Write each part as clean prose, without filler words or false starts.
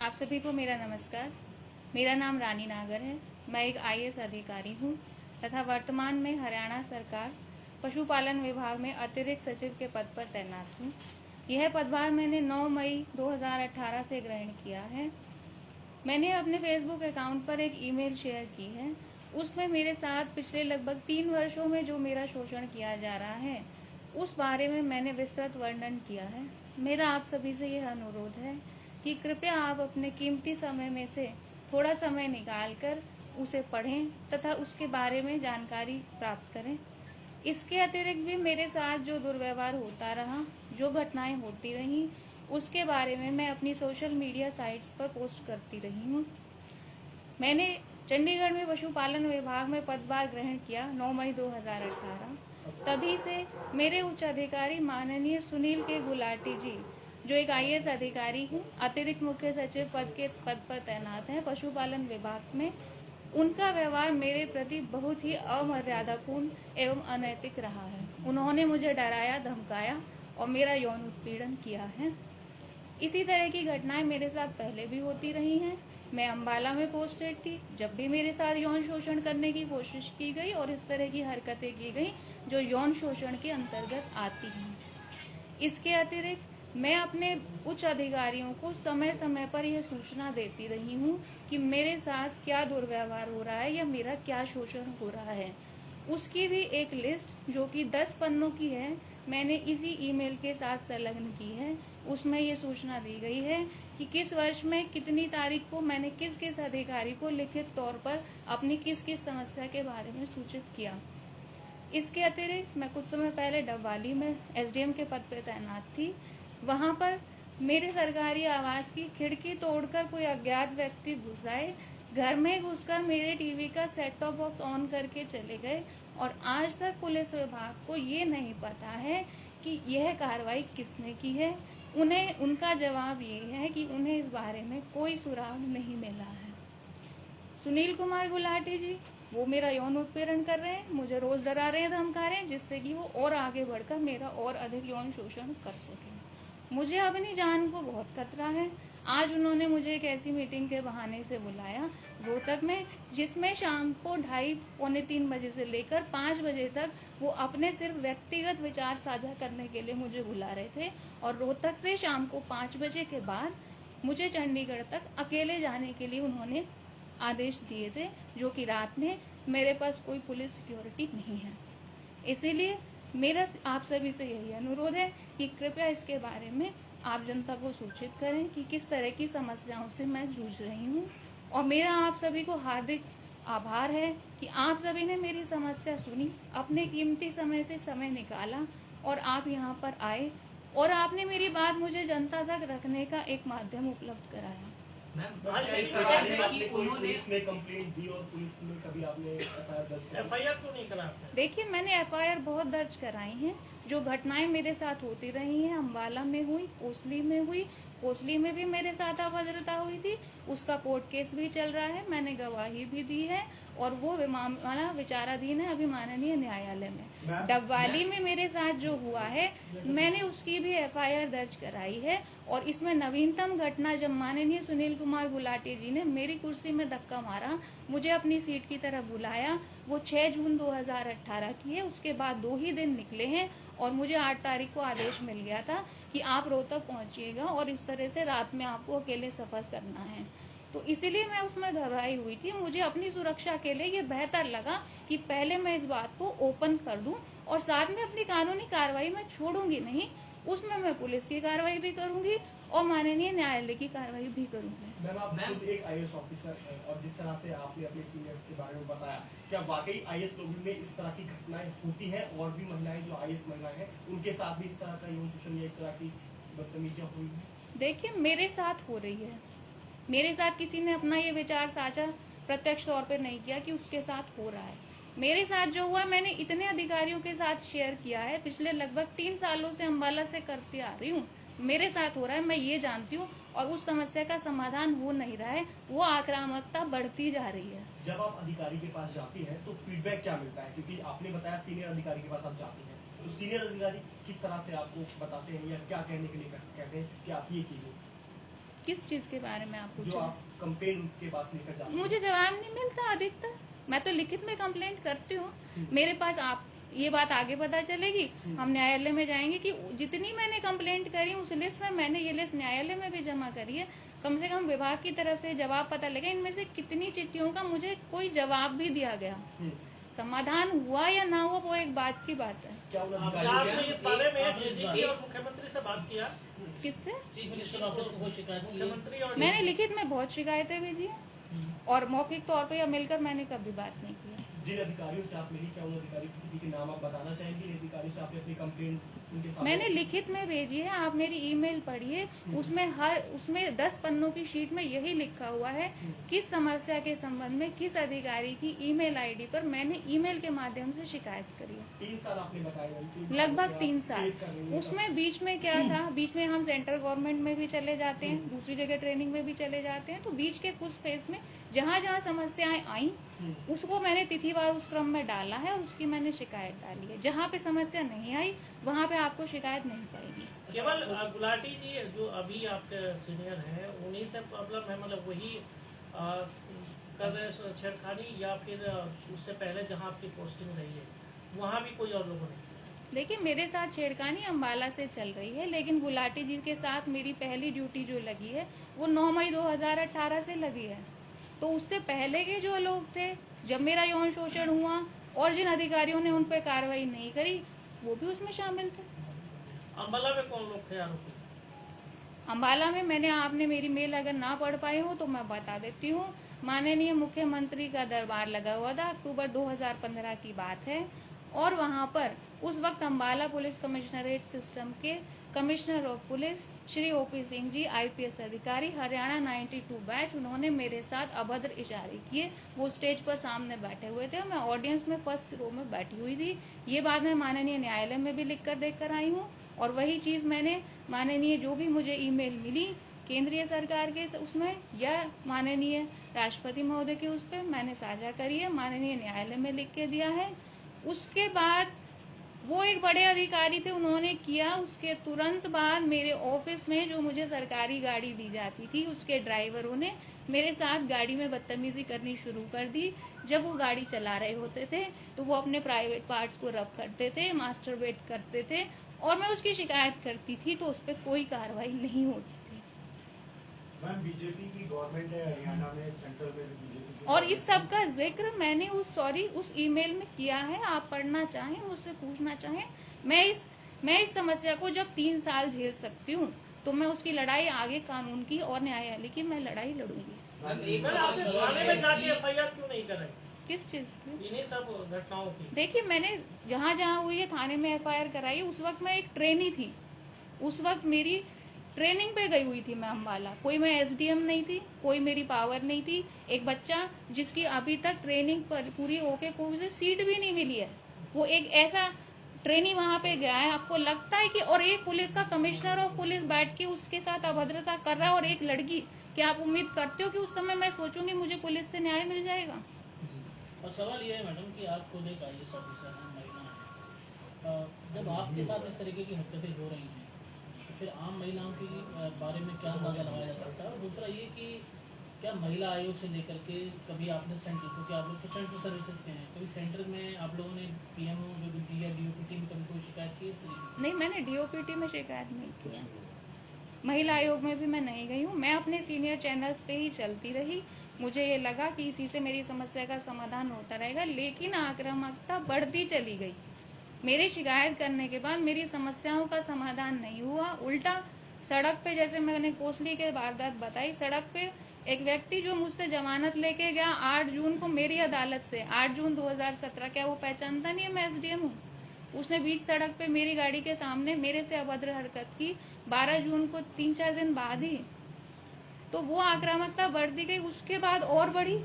आप सभी को मेरा नमस्कार। मेरा नाम रानी नागर है। मैं एक आईएएस अधिकारी हूँ तथा वर्तमान में हरियाणा सरकार पशुपालन विभाग में अतिरिक्त सचिव के पद पर तैनात हूँ। यह पदभार मैंने 9 मई 2018 से ग्रहण किया है। मैंने अपने फेसबुक अकाउंट पर एक ईमेल शेयर की है। उसमें मेरे साथ पिछले लगभग 3 वर्षों में जो मेरा शोषण किया जा रहा है उस बारे में मैंने विस्तृत वर्णन किया है। मेरा आप सभी से यह अनुरोध है कि कृपया आप अपने कीमती समय में से थोड़ा समय निकालकर उसे पढ़ें तथा उसके बारे में जानकारी प्राप्त करें। इसके अतिरिक्त भी मेरे साथ जो दुर्व्यवहार होता रहा, जो घटनाएं होती रहीं, उसके बारे में मैं अपनी सोशल मीडिया साइट्स पर पोस्ट करती रही हूँ। मैंने चंडीगढ़ में पशुपालन विभाग में पदभार ग्रहण किया 9 मई 2018। तभी से मेरे उच्च अधिकारी माननीय सुनील के गुलाटी जी, जो एक आईएएस अधिकारी हैं, अतिरिक्त मुख्य सचिव पद पर तैनात हैं पशुपालन विभाग में, उनका व्यवहार मेरे प्रति बहुत ही अमर्यादापूर्ण एवं अनैतिक रहा है। उन्होंने मुझे डराया, धमकाया और मेरा यौन उत्पीड़न किया है। इसी तरह की घटनाएं मेरे साथ पहले भी होती रही हैं। मैं अम्बाला में पोस्टेड थी जब भी मेरे साथ यौन शोषण करने की कोशिश की गई और इस तरह की हरकतें की गई जो यौन शोषण के अंतर्गत आती हैं। इसके अतिरिक्त मैं अपने उच्च अधिकारियों को समय समय पर यह सूचना देती रही हूँ कि मेरे साथ क्या दुर्व्यवहार हो रहा है या मेरा क्या शोषण हो रहा है। उसकी भी एक लिस्ट जो कि 10 पन्नों की है, मैंने इसी ईमेल के साथ संलग्न की है। उसमें ये सूचना दी गई है कि किस वर्ष में कितनी तारीख को मैंने किस किस अधिकारी को लिखित तौर पर अपनी किस किस समस्या के बारे में सूचित किया। इसके अतिरिक्त मैं कुछ समय पहले डबवाली में एसडीएम के पद पर तैनात थी। वहां पर मेरे सरकारी आवास की खिड़की तोड़कर कोई अज्ञात व्यक्ति घुस आए, घर में घुसकर मेरे टीवी का सेट टॉप बॉक्स ऑन करके चले गए और आज तक पुलिस विभाग को ये नहीं पता है कि यह कार्रवाई किसने की है। उन्हें उनका जवाब ये है कि उन्हें इस बारे में कोई सुराग नहीं मिला है। सुनील कुमार गुलाटी जी, वो मेरा यौन उत्पीड़न कर रहे हैं, मुझे रोज डरा रहे हैं, धमका रहे हैं, जिससे कि वो और आगे बढ़कर मेरा और अधिक यौन शोषण कर सके। मुझे अपनी जान को बहुत खतरा है। आज उन्होंने मुझे एक ऐसी मीटिंग के बहाने से बुलाया रोहतक में, जिसमें शाम को 2:30 पौने 3 बजे से लेकर 5 बजे तक वो अपने सिर्फ व्यक्तिगत विचार साझा करने के लिए मुझे बुला रहे थे और रोहतक से शाम को 5 बजे के बाद मुझे चंडीगढ़ तक अकेले जाने के लिए उन्होंने आदेश दिए थे, जो कि रात में मेरे पास कोई पुलिस सिक्योरिटी नहीं है। इसीलिए मेरा आप सभी से यही अनुरोध है कि कृपया इसके बारे में आप जनता को सूचित करें कि किस तरह की समस्याओं से मैं जूझ रही हूँ। और मेरा आप सभी को हार्दिक आभार है कि आप सभी ने मेरी समस्या सुनी, अपने कीमती समय से समय निकाला और आप यहाँ पर आए और आपने मेरी बात मुझे जनता तक रखने का एक माध्यम उपलब्ध कराया। पुलिस में कंप्लेंट दी और पुलिस में कभी आपने एफआईआर तो नहीं करा? देखिए, मैंने एफआईआर बहुत दर्ज कराई हैं। जो घटनाएं मेरे साथ होती रही हैं, अम्बाला में हुई, कोसली में हुई, कोसली में भी मेरे साथ अभद्रता हुई थी, उसका कोर्ट केस भी चल रहा है, मैंने गवाही भी दी है और वो मामला विचाराधीन है अभी माननीय न्यायालय में। डबवाली में मेरे साथ जो हुआ है, मैंने उसकी भी एफआईआर दर्ज कराई है और इसमें नवीनतम घटना जब माननीय सुनील कुमार गुलाटी जी ने मेरी कुर्सी में धक्का मारा, मुझे अपनी सीट की तरफ बुलाया, वो 6 जून 2018 की है। उसके बाद 2 ही दिन निकले हैं और मुझे 8 तारीख को आदेश मिल गया था कि आप रोहतक पहुंचिएगा और इस तरह से रात में आपको अकेले सफर करना है। तो इसीलिए मैं उसमें घबराई हुई थी। मुझे अपनी सुरक्षा के लिए ये बेहतर लगा कि पहले मैं इस बात को ओपन कर दूं और साथ में अपनी कानूनी कार्रवाई में छोड़ूंगी नहीं, उसमें मैं पुलिस की कार्रवाई भी करूंगी और माननीय न्यायालय की कार्रवाई भी करूंगी। मैम, आप खुद एक आईएएस ऑफिसर और जिस तरह से आपने अपने सीनियर्स के बारे में बताया, क्या वाकई आईएएस लोगों में इस तरह की घटनाएं होती हैं और भी महिलाएं जो आईएएस महिलाएं हैं उनके साथ भी इस तरह का यौन शोषण या इस तरह की बदतमीजियां हुई हैं? देखिए, मेरे साथ हो रही है। मेरे साथ किसी ने अपना ये विचार साझा प्रत्यक्ष तौर पर नहीं किया कि उसके साथ हो रहा है। मेरे साथ जो हुआ, मैंने इतने अधिकारियों के साथ शेयर किया है, पिछले लगभग 3 सालों से अम्बाला से करती आ रही हूँ। मेरे साथ हो रहा है, मैं ये जानती हूँ और उस समस्या का समाधान हो नहीं रहा है, वो आक्रामकता बढ़ती जा रही है। जब आप अधिकारी के पास जाती हैं तो फीडबैक क्या मिलता है? क्योंकि आपने बताया सीनियर अधिकारी के पास आप जाती हैं, तो सीनियर अधिकारी किस तरह से आपको बताते हैं या क्या कहने के लिए कहते हैं कि आप ये कीजिए? किस चीज के बारे में आप पूछ जो रहे हैं? आप कंप्लेन के पास लेकर जाते हैं। मुझे जवाब नहीं मिलता अधिकतर। मैं तो लिखित में कंप्लेंट करती हूँ। मेरे पास आप ये बात आगे पता चलेगी, हम न्यायालय में जाएंगे कि जितनी मैंने कंप्लेंट करी उस लिस्ट में मैंने ये लिस्ट न्यायालय में भी जमा करी है। कम से कम विभाग की तरफ से जवाब पता लगे इनमें से कितनी चिट्ठियों का मुझे कोई जवाब भी दिया गया। समाधान हुआ या ना हुआ वो एक बात की बात है। क्या उन आपने इस बारे में आपने इस डीजीपी बारे- और मुख्यमंत्री से बात किया? किससे? चीफ मिनिस्टर ऑफिस को कोई शिकायत की है? मुख्यमंत्री और मैंने लिखित में बहुत शिकायतें भेजी हैं और मौखिक तौर पे या मिलकर मैंने कभी बात नहीं की है। जिन अधिकारियों से आप मिली, क्या उन अधिकारियों के किसी के नाम आप बताना चाहेंगे? जिन अधिकारियों से आपने अपनी कंप्लेन उनके सामने मैंने लिखित में भेजी है, आप मेरी ईमेल पढ़िए, उसमें 10 पन्नों की शीट में यही लिखा हुआ है किस समस्या के संबंध में किस अधिकारी की ईमेल आईडी पर मैंने ईमेल के माध्यम से शिकायत करी है। 3 साल आपने बताया, लगभग 3 साल। उसमें बीच में क्या था, बीच में हम सेंट्रल गवर्नमेंट में भी चले जाते हैं, दूसरी जगह ट्रेनिंग में भी चले जाते हैं, तो बीच के कुछ फेज में जहाँ जहाँ समस्याएं आई उसको मैंने तिथिवार उस क्रम में डाला है और उसकी मैंने शिकायत डाली है। जहाँ पे समस्या नहीं आई वहाँ पे आपको शिकायत नहीं पड़ेगी। केवल गुलाटी जी जो अभी आपके सीनियर हैं उन्हीं से प्रॉब्लम है, मतलब वही कर रहे छेड़खानी, या फिर उससे पहले जहां आपकी पोस्टिंग रही है वहां भी कोई और लोगों ने? देखिए, मेरे साथ छेड़खानी अम्बाला से चल रही है, लेकिन गुलाटी जी के साथ मेरी पहली ड्यूटी जो लगी है वो 9 मई 2018 से लगी है। तो उससे पहले के जो लोग थे, जब मेरा यौन शोषण हुआ और जिन अधिकारियों ने उन पर कार्रवाई नहीं करी वो भी उसमें शामिल थे। अम्बाला में कौन लोग थे आरोपी? अम्बाला में आपने मेरी मेल अगर ना पढ़ पाई हो तो मैं बता देती हूँ। माननीय मुख्यमंत्री का दरबार लगा हुआ था, अक्टूबर 2015 की बात है, और वहाँ पर उस वक्त अम्बाला पुलिस कमिश्नरेट सिस्टम के commissioner of police Shri OP Singh ji, IPS अधिकारी, हरियाणा 92 बैच, उन्होंने मेरे साथ अभद्र इशारे किए। वो स्टेज पर सामने बैठे हुए थे, मैं ऑडियंस में फर्स्ट रो में बैठी हुई थी। ये बात मैं माननीय न्यायालय में भी लिख कर देख कर आई हूँ, और वही चीज मैंने माननीय जो भी मुझे ईमेल मिली केंद्रीय सरकार के उसमें या माननीय राष्ट्रपति महोदय के उस पर मैंने साझा करी है, माननीय न्यायालय में लिख के दिया है। उसके बाद वो एक बड़े अधिकारी थे, उन्होंने किया, उसके तुरंत बाद मेरे ऑफिस में जो मुझे सरकारी गाड़ी दी जाती थी उसके ड्राइवरों ने मेरे साथ गाड़ी में बदतमीजी करनी शुरू कर दी। जब वो गाड़ी चला रहे होते थे तो वो अपने प्राइवेट पार्ट्स को रब करते थे, मास्टरबेट करते थे, और मैं उसकी शिकायत करती थी तो उस पर कोई कार्रवाई नहीं होती थी। मैम, बीजेपी की गवर्नमेंट है हरियाणा में, सेंट्रल में बीजेपी। और इस सब का जिक्र मैंने उस ईमेल में किया है, आप पढ़ना चाहें, मुझसे पूछना चाहें। मैं इस समस्या को जब 3 साल झेल सकती हूँ तो मैं उसकी लड़ाई आगे कानून की और न्यायालय की मैं लड़ाई लड़ूंगी। फिर आपने थाने में जाके एफआईआर क्यों नहीं कराई किस चीज की? इन्हीं सब घटनाओं की? देखिए, मैंने जहाँ जहाँ हुई है थाने में एफआईआर कराई। उस वक्त मैं एक ट्रेनी थी, उस वक्त मेरी ट्रेनिंग पे गई हुई थी मैं अम्बाला। कोई मैं एसडीएम नहीं थी, कोई मेरी पावर नहीं थी। एक बच्चा जिसकी अभी तक ट्रेनिंग पर पूरी होके कोई उसे सीट भी नहीं मिली है, वो एक ऐसा ट्रेनी वहां पे गया है। आपको लगता है कि और एक पुलिस का कमिश्नर ऑफ पुलिस बैठ के उसके साथ अभद्रता कर रहा है, और एक लड़की, क्या आप उम्मीद करते हो कि उस समय मैं सोचूंगी मुझे पुलिस से न्याय मिल जाएगा? और सवाल ये है मैडम कि आप खुद एक आईएएस ऑफिसर हैं, महिला हैं, जब आपके साथ इस तरीके की हरकतें हो रही हैं तो फिर आम महिलाओं के बारे में क्या अंदाजा लगाया जा सकता है? और दूसरा ये कि क्या महिला आयोग से लेकर के कभी आपने सेंटर, क्योंकि आप लोग तो सेंट्रल सर्विसेज के हैं, कभी सेंटर में आप लोगों ने पीएमओ जो भी या डीओपीटी में कभी कोई शिकायत की इस तरीके? नहीं, मैंने डीओपीटी में शिकायत नहीं की है, महिला आयोग में भी मैं नहीं गई हूँ। मैं अपने सीनियर चैनल्स पे ही चलती रही। मुझे ये लगा कि इसी से मेरी समस्या का समाधान होता रहेगा, लेकिन आक्रामकता बढ़ती चली गई। मेरी शिकायत करने के बाद मेरी समस्याओं का समाधान नहीं हुआ, उल्टा सड़क पे, जैसे मैंने कोसली के वारदात बताई, सड़क पे एक व्यक्ति जो मुझसे जमानत लेके गया 8 जून को मेरी अदालत से, 8 जून 2017, क्या वो पहचानता नहीं है मैं एसडीएम हूँ? उसने बीच सड़क पे मेरी गाड़ी के सामने मेरे से अभद्र हरकत की 12 जून को, 3-4 दिन बाद ही। तो वो आक्रामकता बढ़ती गई। उसके बाद और बढ़ी,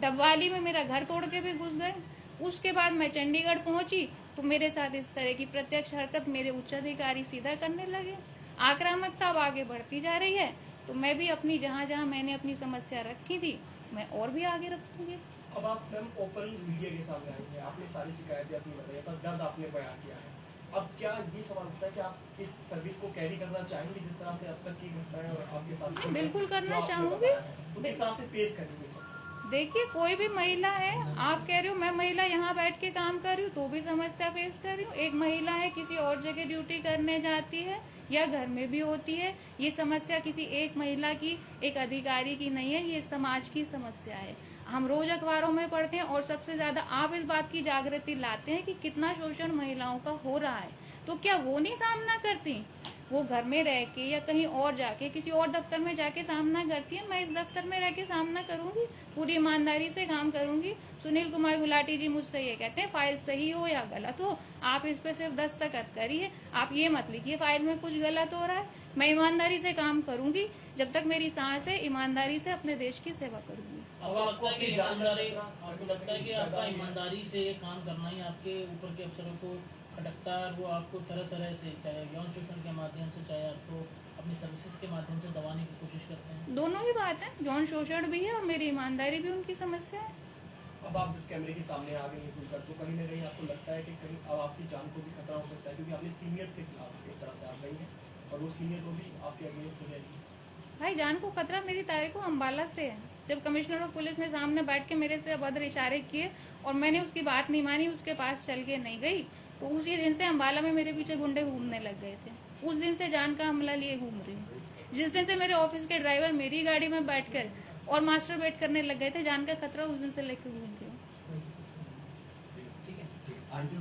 डबवाली में मेरा घर तोड़ के भी घुस गए। उसके बाद मैं चंडीगढ़ पहुंची तो मेरे साथ इस तरह की प्रत्यक्ष हरकत मेरे उच्च अधिकारी सीधा करने लगे। आक्रामकता अब आगे बढ़ती जा रही है, तो मैं भी अपनी जहाँ जहाँ मैंने अपनी समस्या रखी थी मैं और भी आगे रखूंगी। अब आप मैम ओपन मीडिया के सामने आई हैं, आपने सारी शिकायतें अपनी बताई, पर दर्द आपने बयान किया है, अब क्या ये सवाल उठता है कि आप इस सर्विस को कैरी करना चाहेंगे जिस तरह से अब तक की घटनाएं और आपके साथ बिल्कुल करना जो आपने चाहूंगी। बताया है, तो किस तरह से पेश करेंगे? देखिए, कोई भी महिला है, आप कह रहे हो मैं महिला यहाँ बैठ के काम कर रही हूँ तो भी समस्या फेस कर रही हूँ, एक महिला है किसी और जगह ड्यूटी करने जाती है या घर में भी होती है, ये समस्या किसी एक महिला की, एक अधिकारी की नहीं है, ये समाज की समस्या है। हम रोज अखबारों में पढ़ते हैं और सबसे ज्यादा आप इस बात की जागृति लाते हैं कि कितना शोषण महिलाओं का हो रहा है, तो क्या वो नहीं सामना करती? वो घर में रह के या कहीं और जाके किसी और दफ्तर में जाके सामना करती है, मैं इस दफ्तर में रह के सामना करूंगी, पूरी ईमानदारी से काम करूंगी। सुनील कुमार गुलाटी जी मुझसे ये कहते हैं फाइल सही हो या गलत हो, आप इस पे सिर्फ दस्तखत करिए, आप ये मत लिखिए फाइल में कुछ गलत हो रहा है। मैं ईमानदारी से काम करूंगी, जब तक मेरी सांस है ईमानदारी से अपने देश की सेवा करूंगी। आपको लगता है कि ईमानदारी, आपको लगता है कि आपका ईमानदारी से काम करना ही आपके ऊपर के अफसरों को खटकता है, वो आपको तरह तरह से, चाहे यौन शोषण के माध्यम से, चाहे आपको अपनी सर्विसेज के माध्यम से दबाने की कोशिश करते हैं? दोनों ही बात है, यौन शोषण भी है और मेरी ईमानदारी भी उनकी समस्या है। अब आप जब कैमरे के सामने आ गए हैं खुलकर, तो कहीं ना कहीं आपको लगता है कि कहीं अब आपकी जान को भी खतरा हो सकता है, क्योंकि आपने सीनियर के खिलाफ एक तरह से आप गई हैं और वो सीनियर को भी आपके अगेंस्ट हो जाएगी। भाई, जान को खतरा मेरी तारीख को अम्बाला से है। जब कमिश्नर ऑफ पुलिस ने सामने बैठ के मेरे से अभद्र इशारे किए और मैंने उसकी बात नहीं मानी, उसके पास चल के नहीं गई, तो उसी दिन से अम्बाला में मेरे पीछे गुंडे घूमने लग गए थे। उस दिन से जान का हमला लिए घूम रही हूँ। जिस दिन से मेरे ऑफिस के ड्राइवर मेरी गाड़ी में बैठकर और मास्टर बेट करने लग गए थे, जान का खतरा उस दिन से लेकर घूम रही हूँ। ठीक है, आंटी